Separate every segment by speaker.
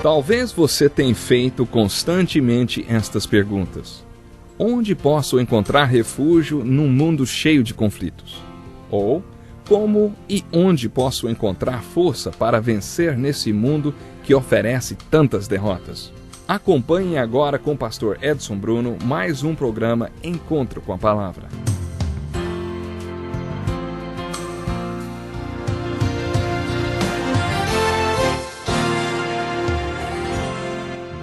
Speaker 1: Talvez você tenha feito constantemente estas perguntas. Onde posso encontrar refúgio num mundo cheio de conflitos? Ou, como e onde posso encontrar força para vencer nesse mundo que oferece tantas derrotas? Acompanhe agora com o pastor Edson Bruno mais um programa Encontro com a Palavra.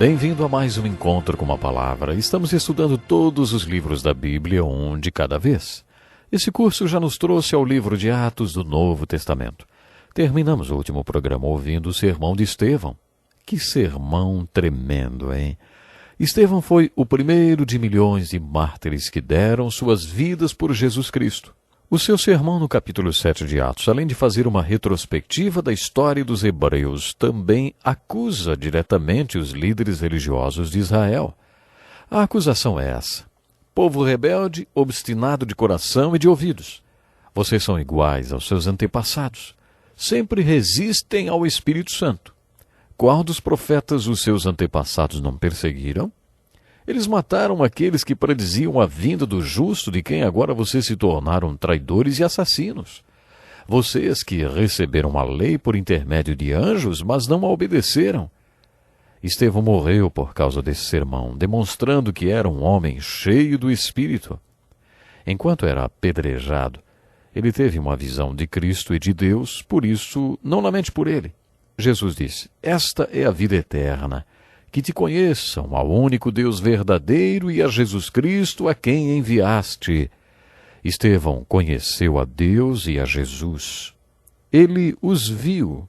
Speaker 2: Bem-vindo a mais um Encontro com a Palavra. Estamos estudando todos os livros da Bíblia, um de cada vez. Esse curso já nos trouxe ao livro de Atos do Novo Testamento. Terminamos o último programa ouvindo o sermão de Estevão. Que sermão tremendo, hein? Estevão foi o primeiro de milhões de mártires que deram suas vidas por Jesus Cristo. O seu sermão no capítulo 7 de Atos, além de fazer uma retrospectiva da história dos hebreus, também acusa diretamente os líderes religiosos de Israel. A acusação é essa: povo rebelde, obstinado de coração e de ouvidos. Vocês são iguais aos seus antepassados. Sempre resistem ao Espírito Santo. Qual dos profetas os seus antepassados não perseguiram? Eles mataram aqueles que prediziam a vinda do justo, de quem agora vocês se tornaram traidores e assassinos. Vocês que receberam a lei por intermédio de anjos, mas não a obedeceram. Estevão morreu por causa desse sermão, demonstrando que era um homem cheio do Espírito. Enquanto era apedrejado, ele teve uma visão de Cristo e de Deus, por isso não lamente por ele. Jesus disse: "Esta é a vida eterna, que te conheçam, ao único Deus verdadeiro e a Jesus Cristo, a quem enviaste." Estevão conheceu a Deus e a Jesus. Ele os viu.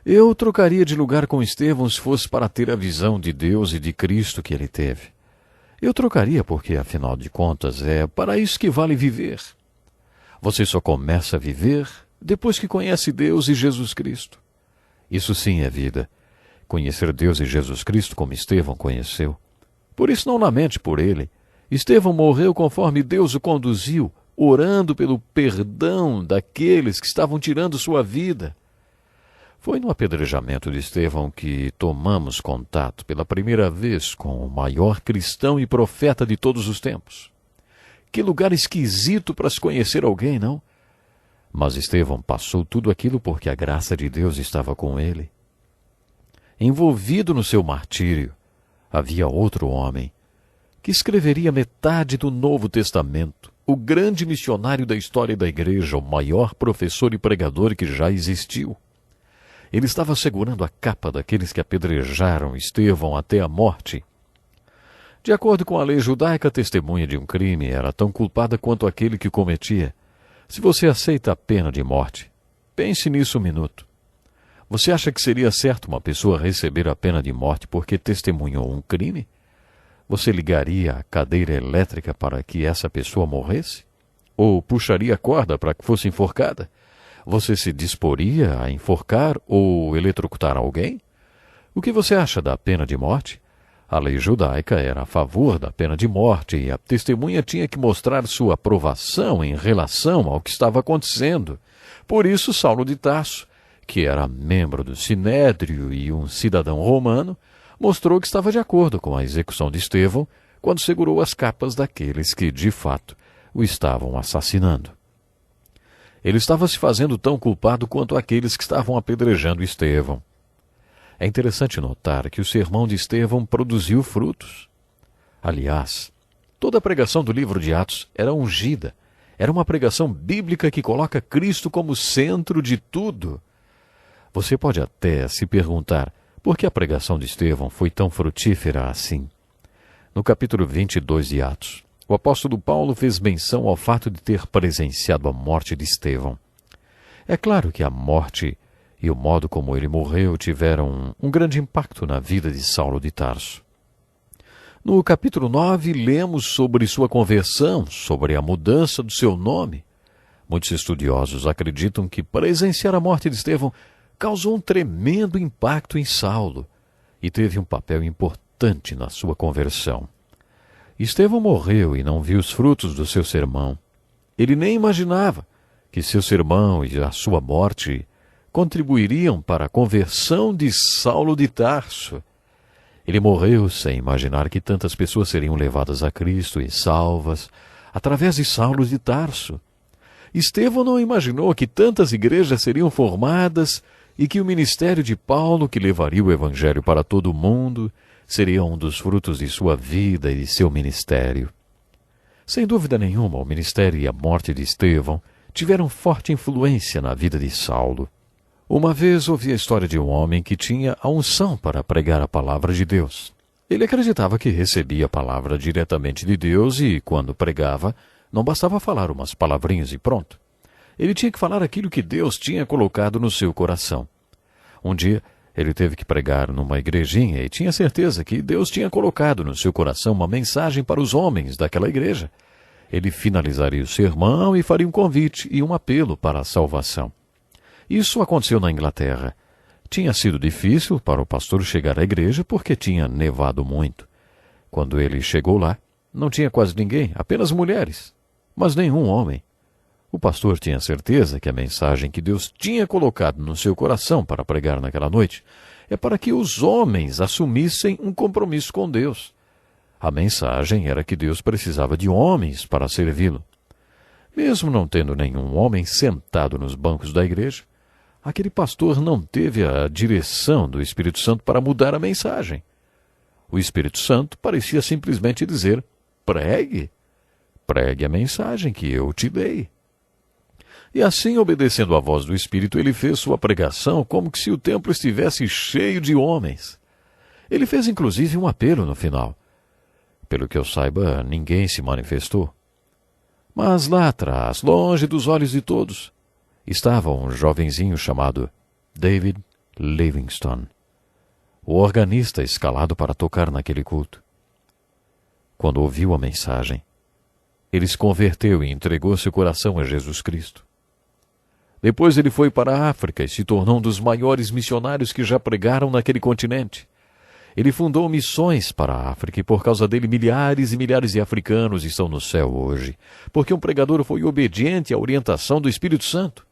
Speaker 2: Eu trocaria de lugar com Estevão se fosse para ter a visão de Deus e de Cristo que ele teve. Eu trocaria porque, afinal de contas, é para isso que vale viver. Você só começa a viver depois que conhece Deus e Jesus Cristo. Isso sim é vida. Conhecer Deus e Jesus Cristo como Estevão conheceu. Por isso não lamente por ele. Estevão morreu conforme Deus o conduziu, orando pelo perdão daqueles que estavam tirando sua vida. Foi no apedrejamento de Estevão que tomamos contato pela primeira vez com o maior cristão e profeta de todos os tempos. Que lugar esquisito para se conhecer alguém, não? Mas Estevão passou tudo aquilo porque a graça de Deus estava com ele. Envolvido no seu martírio, havia outro homem que escreveria metade do Novo Testamento, o grande missionário da história da igreja, o maior professor e pregador que já existiu. Ele estava segurando a capa daqueles que apedrejaram Estevão até a morte. De acordo com a lei judaica, a testemunha de um crime era tão culpada quanto aquele que cometia. Se você aceita a pena de morte, pense nisso um minuto. Você acha que seria certo uma pessoa receber a pena de morte porque testemunhou um crime? Você ligaria a cadeira elétrica para que essa pessoa morresse? Ou puxaria a corda para que fosse enforcada? Você se disporia a enforcar ou eletrocutar alguém? O que você acha da pena de morte? A lei judaica era a favor da pena de morte e a testemunha tinha que mostrar sua aprovação em relação ao que estava acontecendo. Por isso, Saulo de Tarso, que era membro do Sinédrio e um cidadão romano, mostrou que estava de acordo com a execução de Estevão quando segurou as capas daqueles que, de fato, o estavam assassinando. Ele estava se fazendo tão culpado quanto aqueles que estavam apedrejando Estevão. É interessante notar que o sermão de Estevão produziu frutos. Aliás, toda a pregação do livro de Atos era ungida. Era uma pregação bíblica que coloca Cristo como centro de tudo. Você pode até se perguntar por que a pregação de Estevão foi tão frutífera assim. No capítulo 22 de Atos, o apóstolo Paulo fez menção ao fato de ter presenciado a morte de Estevão. É claro que a morte e o modo como ele morreu tiveram um grande impacto na vida de Saulo de Tarso. No capítulo 9, lemos sobre sua conversão, sobre a mudança do seu nome. Muitos estudiosos acreditam que presenciar a morte de Estevão causou um tremendo impacto em Saulo e teve um papel importante na sua conversão. Estevão morreu e não viu os frutos do seu sermão. Ele nem imaginava que seu sermão e a sua morte contribuiriam para a conversão de Saulo de Tarso. Ele morreu sem imaginar que tantas pessoas seriam levadas a Cristo e salvas através de Saulo de Tarso. Estevão não imaginou que tantas igrejas seriam formadas e que o ministério de Paulo, que levaria o evangelho para todo o mundo, seria um dos frutos de sua vida e de seu ministério. Sem dúvida nenhuma, o ministério e a morte de Estevão tiveram forte influência na vida de Saulo. Uma vez ouvi a história de um homem que tinha a unção para pregar a palavra de Deus. Ele acreditava que recebia a palavra diretamente de Deus e, quando pregava, não bastava falar umas palavrinhas e pronto. Ele tinha que falar aquilo que Deus tinha colocado no seu coração. Um dia, ele teve que pregar numa igrejinha e tinha certeza que Deus tinha colocado no seu coração uma mensagem para os homens daquela igreja. Ele finalizaria o sermão e faria um convite e um apelo para a salvação. Isso aconteceu na Inglaterra. Tinha sido difícil para o pastor chegar à igreja porque tinha nevado muito. Quando ele chegou lá, não tinha quase ninguém, apenas mulheres, mas nenhum homem. O pastor tinha certeza que a mensagem que Deus tinha colocado no seu coração para pregar naquela noite é para que os homens assumissem um compromisso com Deus. A mensagem era que Deus precisava de homens para servi-lo. Mesmo não tendo nenhum homem sentado nos bancos da igreja, aquele pastor não teve a direção do Espírito Santo para mudar a mensagem. O Espírito Santo parecia simplesmente dizer: pregue a mensagem que eu te dei. E assim, obedecendo à voz do Espírito, ele fez sua pregação como que se o templo estivesse cheio de homens. Ele fez inclusive um apelo no final. Pelo que eu saiba, ninguém se manifestou. Mas lá atrás, longe dos olhos de todos, estava um jovenzinho chamado David Livingstone, o organista escalado para tocar naquele culto. Quando ouviu a mensagem, ele se converteu e entregou seu coração a Jesus Cristo. Depois ele foi para a África e se tornou um dos maiores missionários que já pregaram naquele continente. Ele fundou missões para a África e por causa dele milhares e milhares de africanos estão no céu hoje, porque um pregador foi obediente à orientação do Espírito Santo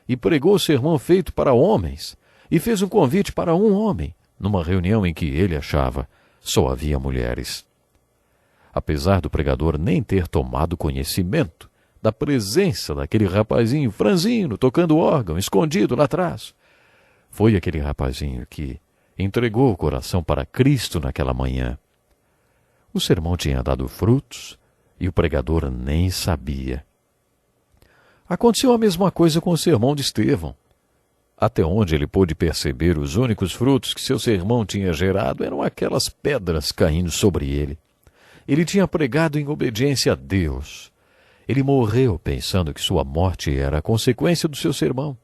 Speaker 2: e pregou o sermão feito para homens e fez um convite para um homem, numa reunião em que ele achava só havia mulheres. Apesar do pregador nem ter tomado conhecimento da presença daquele rapazinho franzino tocando órgão, escondido lá atrás, foi aquele rapazinho que entregou o coração para Cristo naquela manhã. O sermão tinha dado frutos e o pregador nem sabia. Aconteceu a mesma coisa com o sermão de Estevão. Até onde ele pôde perceber, os únicos frutos que seu sermão tinha gerado eram aquelas pedras caindo sobre ele. Ele tinha pregado em obediência a Deus. Ele morreu pensando que sua morte era a consequência do seu sermão.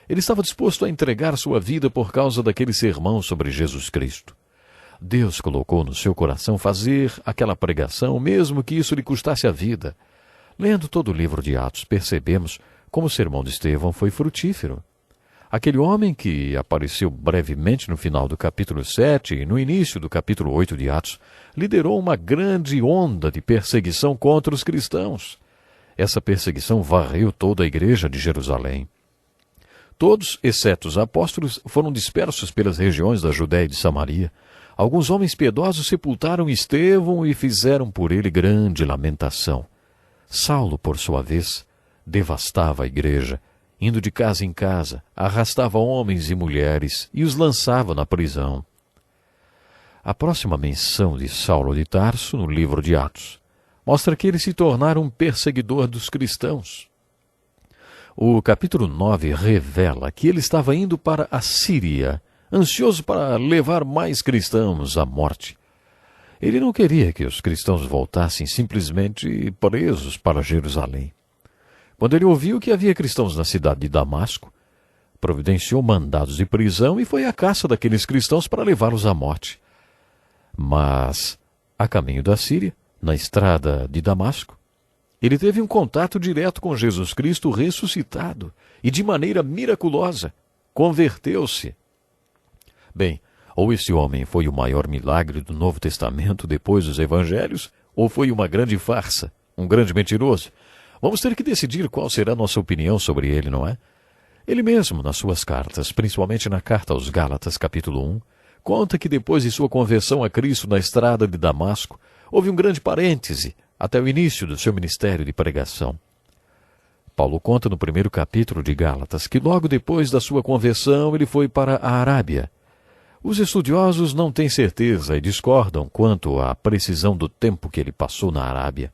Speaker 2: Ele estava disposto a entregar sua vida por causa daquele sermão sobre Jesus Cristo. Deus colocou no seu coração fazer aquela pregação, mesmo que isso lhe custasse a vida. Lendo todo o livro de Atos, percebemos como o sermão de Estevão foi frutífero. Aquele homem que apareceu brevemente no final do capítulo 7 e no início do capítulo 8 de Atos, liderou uma grande onda de perseguição contra os cristãos. Essa perseguição varreu toda a igreja de Jerusalém. Todos, exceto os apóstolos, foram dispersos pelas regiões da Judéia e de Samaria. Alguns homens piedosos sepultaram Estevão e fizeram por ele grande lamentação. Saulo, por sua vez, devastava a igreja, indo de casa em casa, arrastava homens e mulheres e os lançava na prisão. A próxima menção de Saulo de Tarso, no livro de Atos, mostra que ele se tornara um perseguidor dos cristãos. O capítulo 9 revela que ele estava indo para a Síria, ansioso para levar mais cristãos à morte. Ele não queria que os cristãos voltassem simplesmente presos para Jerusalém. Quando ele ouviu que havia cristãos na cidade de Damasco, providenciou mandados de prisão e foi à caça daqueles cristãos para levá-los à morte. Mas, a caminho da Síria, na estrada de Damasco, ele teve um contato direto com Jesus Cristo ressuscitado e, de maneira miraculosa, converteu-se. Bem, ou esse homem foi o maior milagre do Novo Testamento depois dos Evangelhos, ou foi uma grande farsa, um grande mentiroso. Vamos ter que decidir qual será a nossa opinião sobre ele, não é? Ele mesmo, nas suas cartas, principalmente na carta aos Gálatas, capítulo 1, conta que depois de sua conversão a Cristo na estrada de Damasco, houve um grande parêntese até o início do seu ministério de pregação. Paulo conta no primeiro capítulo de Gálatas que logo depois da sua conversão ele foi para a Arábia. Os estudiosos não têm certeza e discordam quanto à precisão do tempo que ele passou na Arábia.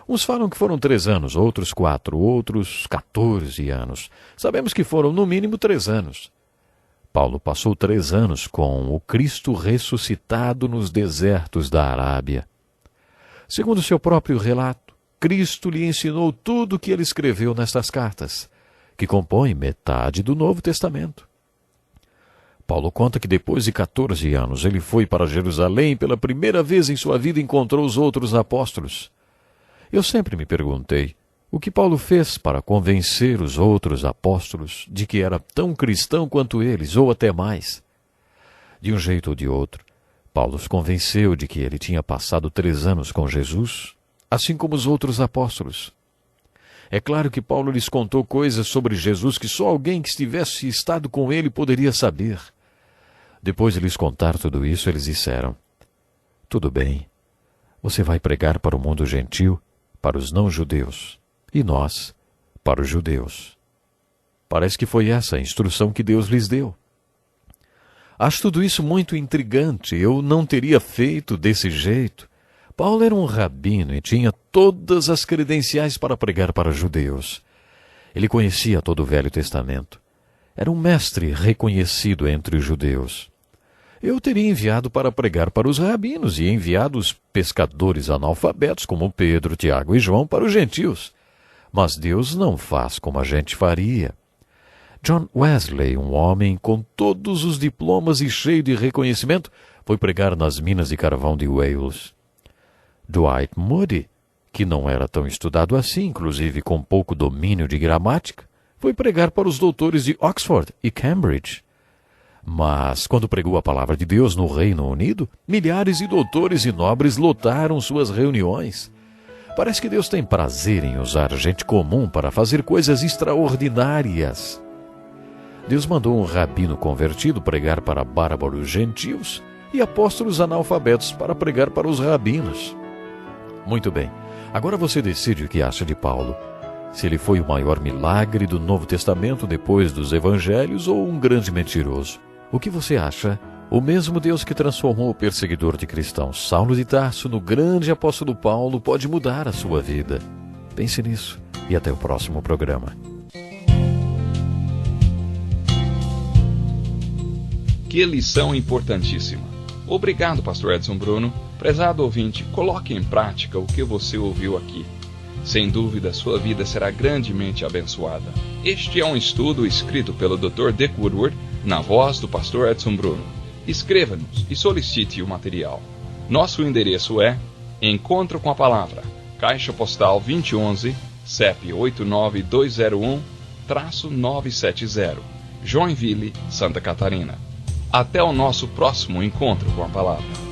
Speaker 2: Uns falam que foram 3 anos, outros 4, outros 14 anos. Sabemos que foram no mínimo 3 anos. Paulo passou 3 anos com o Cristo ressuscitado nos desertos da Arábia. Segundo seu próprio relato, Cristo lhe ensinou tudo o que ele escreveu nestas cartas, que compõem metade do Novo Testamento. Paulo conta que depois de 14 anos ele foi para Jerusalém pela primeira vez em sua vida e encontrou os outros apóstolos. Eu sempre me perguntei o que Paulo fez para convencer os outros apóstolos de que era tão cristão quanto eles, ou até mais. De um jeito ou de outro, Paulo os convenceu de que ele tinha passado 3 anos com Jesus, assim como os outros apóstolos. É claro que Paulo lhes contou coisas sobre Jesus que só alguém que estivesse estado com ele poderia saber. Depois de lhes contar tudo isso, eles disseram: tudo bem, você vai pregar para o mundo gentil, para os não-judeus, e nós, para os judeus. Parece que foi essa a instrução que Deus lhes deu. Acho tudo isso muito intrigante. Eu não teria feito desse jeito. Paulo era um rabino e tinha todas as credenciais para pregar para judeus. Ele conhecia todo o Velho Testamento. Era um mestre reconhecido entre os judeus. Eu teria enviado para pregar para os rabinos e enviado os pescadores analfabetos como Pedro, Tiago e João para os gentios. Mas Deus não faz como a gente faria. John Wesley, um homem com todos os diplomas e cheio de reconhecimento, foi pregar nas minas de carvão de Wales. Dwight Moody, que não era tão estudado assim, inclusive com pouco domínio de gramática, foi pregar para os doutores de Oxford e Cambridge. Mas, quando pregou a palavra de Deus no Reino Unido, milhares de doutores e nobres lotaram suas reuniões. Parece que Deus tem prazer em usar gente comum para fazer coisas extraordinárias. Deus mandou um rabino convertido pregar para bárbaros gentios e apóstolos analfabetos para pregar para os rabinos. Muito bem, agora você decide o que acha de Paulo. Se ele foi o maior milagre do Novo Testamento depois dos Evangelhos ou um grande mentiroso. O que você acha? O mesmo Deus que transformou o perseguidor de cristãos Saulo de Tarso no grande apóstolo Paulo pode mudar a sua vida. Pense nisso e até o próximo programa.
Speaker 1: Que lição importantíssima. Obrigado, pastor Edson Bruno. Prezado ouvinte, coloque em prática o que você ouviu aqui. Sem dúvida, sua vida será grandemente abençoada. Este é um estudo escrito pelo Dr. Dick Woodward, na voz do pastor Edson Bruno. Escreva-nos e solicite o material. Nosso endereço é Encontro com a Palavra, Caixa Postal 2011, CEP 89201-970, Joinville, Santa Catarina. Até o nosso próximo Encontro com a Palavra.